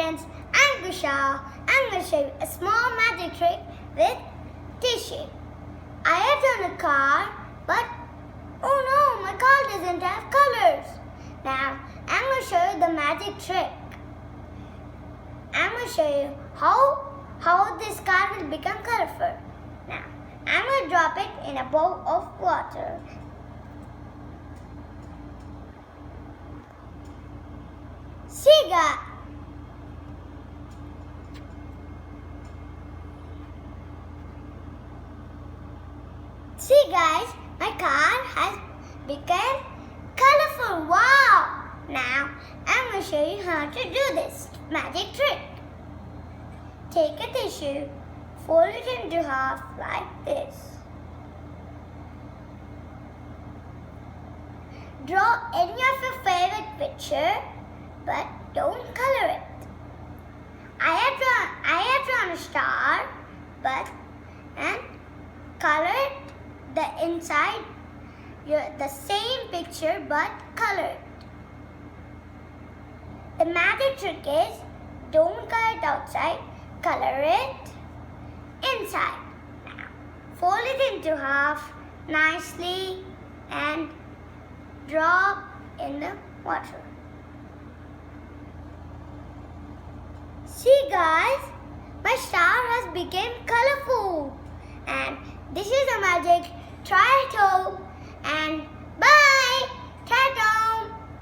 friends, I'm Kusha. I'm going to show you a small magic trick with tissue. I have done a car, but oh no, my car doesn't have colors. Now, I'm going to show you the magic trick. I'm going to show you how this car will become colorful. Now, I'm going to drop it in a bowl of water. See guys, my car has become colorful. Wow! Now, I'm going to show you how to do this magic trick. Take a tissue, fold it into half like this. Draw any of your favorite picture, but don't color it. I have drawn a star, and colored the inside the same picture but colored. The magic trick is don't color it outside, color it inside. Now, fold it into half nicely and drop in the water. See guys, my star has become colorful, and this is a magic. Try it home and